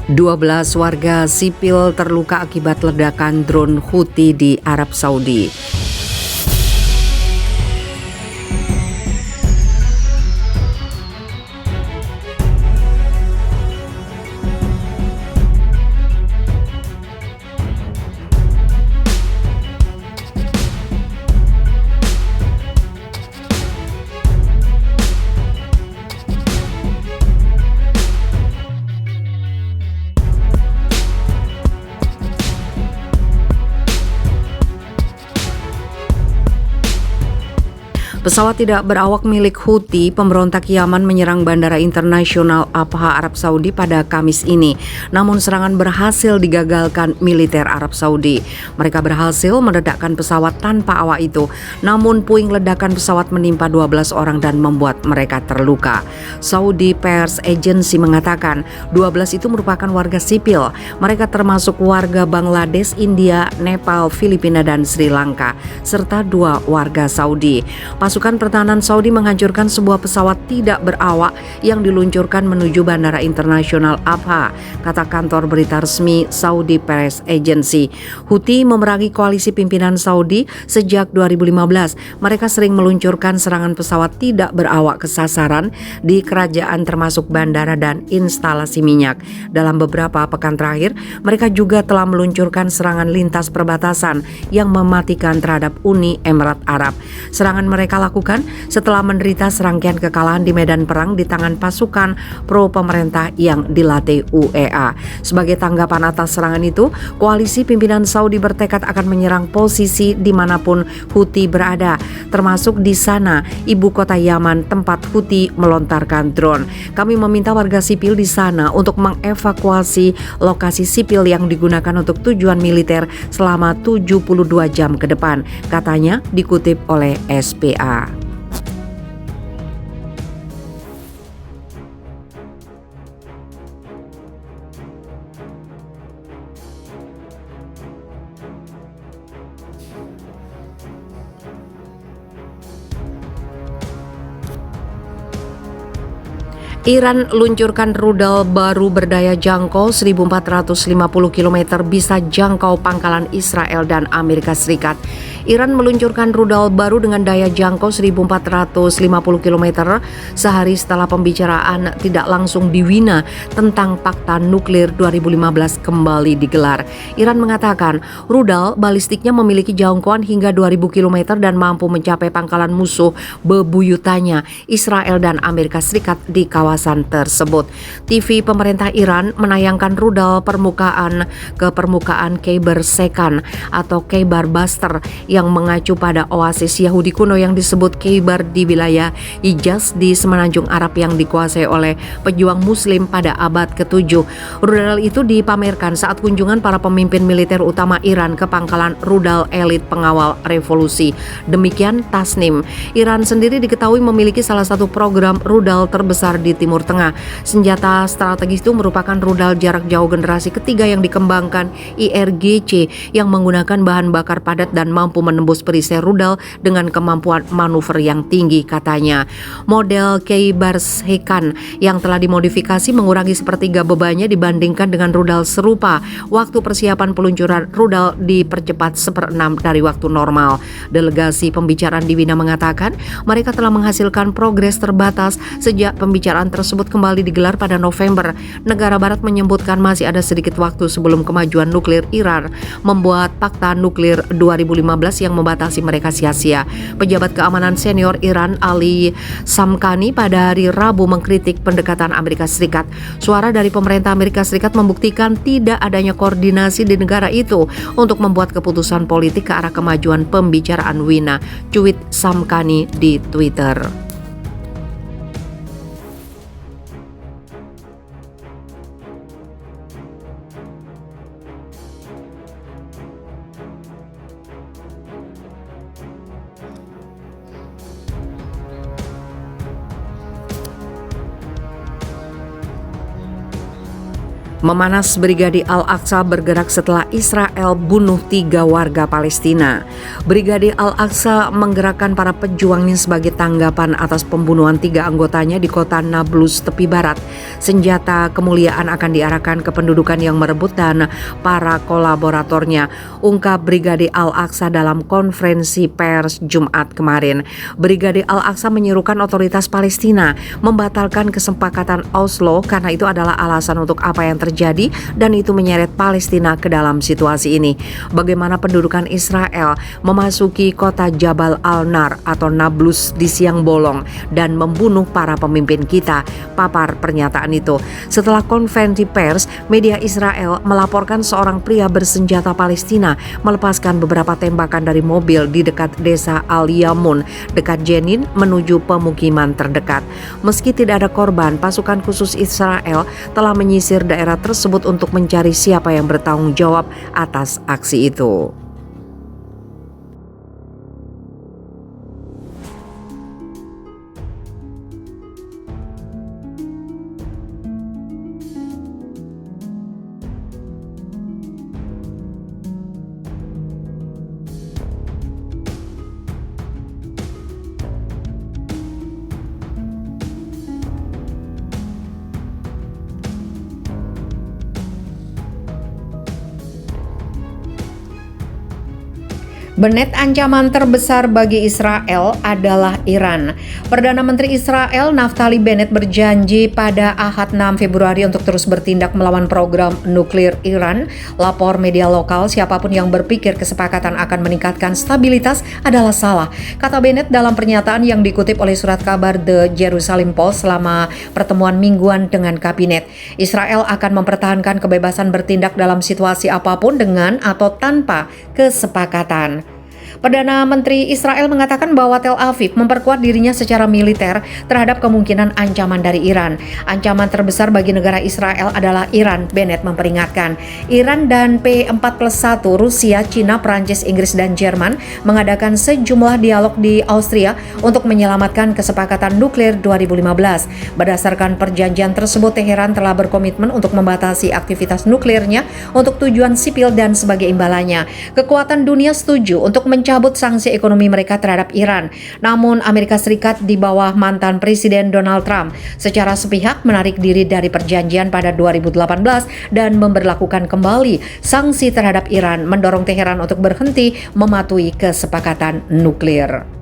12 warga sipil terluka akibat ledakan drone Houthi di Arab Saudi. Pesawat tidak berawak milik Houthi, pemberontak Yaman menyerang Bandara Internasional Abha Arab Saudi pada Kamis ini. Namun serangan berhasil digagalkan militer Arab Saudi. Mereka berhasil meledakkan pesawat tanpa awak itu. Namun puing ledakan pesawat menimpa 12 orang dan membuat mereka terluka. Saudi Pers Agency mengatakan 12 itu merupakan warga sipil. Mereka termasuk warga Bangladesh, India, Nepal, Filipina, dan Sri Lanka, serta 2 warga Saudi. Pasukan pertahanan Saudi menghancurkan sebuah pesawat tidak berawak yang diluncurkan menuju Bandara Internasional Abha, kata kantor berita resmi Saudi Press Agency. Houthi memerangi koalisi pimpinan Saudi sejak 2015. Mereka sering meluncurkan serangan pesawat tidak berawak ke sasaran di kerajaan termasuk bandara dan instalasi minyak. Dalam beberapa pekan terakhir, mereka juga telah meluncurkan serangan lintas perbatasan yang mematikan terhadap Uni Emirat Arab. Serangan mereka lakukan setelah menderita serangkaian kekalahan di medan perang di tangan pasukan pro pemerintah yang dilatih UEA. Sebagai tanggapan atas serangan itu, koalisi pimpinan Saudi bertekad akan menyerang posisi dimanapun Houthi berada, termasuk di sana, ibu kota Yaman, tempat Houthi melontarkan drone. Kami meminta warga sipil di sana untuk mengevakuasi lokasi sipil yang digunakan untuk tujuan militer selama 72 jam ke depan, katanya dikutip oleh SPA. Iran luncurkan rudal baru berdaya jangkau 1.450 km bisa jangkau pangkalan Israel dan Amerika Serikat. Iran meluncurkan rudal baru dengan daya jangkau 1.450 km sehari setelah pembicaraan tidak langsung di Wina tentang Pakta Nuklir 2015 kembali digelar. Iran mengatakan rudal balistiknya memiliki jangkauan hingga 2.000 km dan mampu mencapai pangkalan musuh bebuyutannya Israel dan Amerika Serikat di kawasan tersebut. TV pemerintah Iran menayangkan rudal permukaan ke permukaan Khyber Shekan atau Khyber Baster yang mengacu pada oasis Yahudi kuno yang disebut Khyber di wilayah Hijaz di semenanjung Arab yang dikuasai oleh pejuang Muslim pada abad ke-7. Rudal itu dipamerkan saat kunjungan para pemimpin militer utama Iran ke pangkalan rudal elit pengawal revolusi. Demikian Tasnim. Iran sendiri diketahui memiliki salah satu program rudal terbesar di Timur Tengah. Senjata strategis itu merupakan rudal jarak jauh generasi ketiga yang dikembangkan IRGC yang menggunakan bahan bakar padat dan mampu menembus perisai rudal dengan kemampuan manuver yang tinggi, katanya. Model Khyber Shekan yang telah dimodifikasi mengurangi sepertiga bebannya dibandingkan dengan rudal serupa. Waktu persiapan peluncuran rudal dipercepat 1/6 dari waktu normal. Delegasi pembicaraan di Wina mengatakan mereka telah menghasilkan progres terbatas sejak pembicaraan tersebut kembali digelar pada November. Negara Barat menyebutkan masih ada sedikit waktu sebelum kemajuan nuklir Iran membuat Pakta Nuklir 2015 yang membatasi mereka sia-sia. Pejabat keamanan senior Iran Ali Samkhani pada hari Rabu mengkritik pendekatan Amerika Serikat. Suara dari pemerintah Amerika Serikat membuktikan tidak adanya koordinasi di negara itu untuk membuat keputusan politik ke arah kemajuan pembicaraan Wina, cuit Samkhani di Twitter. Memanas, Brigade Al-Aqsa bergerak setelah Israel bunuh 3 warga Palestina. Brigade Al-Aqsa menggerakkan para pejuangnya sebagai tanggapan atas pembunuhan 3 anggotanya di kota Nablus, tepi barat. Senjata kemuliaan akan diarahkan ke pendudukan yang merebut dan para kolaboratornya, ungkap Brigade Al-Aqsa dalam konferensi pers Jumat kemarin. Brigade Al-Aqsa menyerukan otoritas Palestina membatalkan kesepakatan Oslo karena itu adalah alasan untuk apa yang terjadi dan itu menyeret Palestina ke dalam situasi ini. Bagaimana pendudukan Israel memasuki kota Jabal Al-Nar atau Nablus di siang bolong dan membunuh para pemimpin kita, papar pernyataan itu. Setelah konferensi pers, media Israel melaporkan seorang pria bersenjata Palestina melepaskan beberapa tembakan dari mobil di dekat desa Al-Yamun, dekat Jenin menuju pemukiman terdekat. Meski tidak ada korban, pasukan khusus Israel telah menyisir daerah tersebut untuk mencari siapa yang bertanggung jawab atas aksi itu. Bennett, ancaman terbesar bagi Israel adalah Iran. Perdana Menteri Israel Naftali Bennett berjanji pada Ahad 6 Februari untuk terus bertindak melawan program nuklir Iran. Lapor media lokal, siapapun yang berpikir kesepakatan akan meningkatkan stabilitas adalah salah, kata Bennett dalam pernyataan yang dikutip oleh surat kabar The Jerusalem Post selama pertemuan mingguan dengan kabinet. Israel akan mempertahankan kebebasan bertindak dalam situasi apapun dengan atau tanpa kesepakatan. Perdana Menteri Israel mengatakan bahwa Tel Aviv memperkuat dirinya secara militer terhadap kemungkinan ancaman dari Iran. Ancaman terbesar bagi negara Israel adalah Iran, Bennett memperingatkan. Iran dan P4+1, Rusia, Cina, Prancis, Inggris, dan Jerman mengadakan sejumlah dialog di Austria untuk menyelamatkan kesepakatan nuklir 2015. Berdasarkan perjanjian tersebut, Teheran telah berkomitmen untuk membatasi aktivitas nuklirnya untuk tujuan sipil dan sebagai imbalannya. Kekuatan dunia setuju untuk mencabut sanksi ekonomi mereka terhadap Iran. Namun Amerika Serikat di bawah mantan Presiden Donald Trump secara sepihak menarik diri dari perjanjian pada 2018 dan memberlakukan kembali sanksi terhadap Iran, mendorong Teheran untuk berhenti mematuhi kesepakatan nuklir.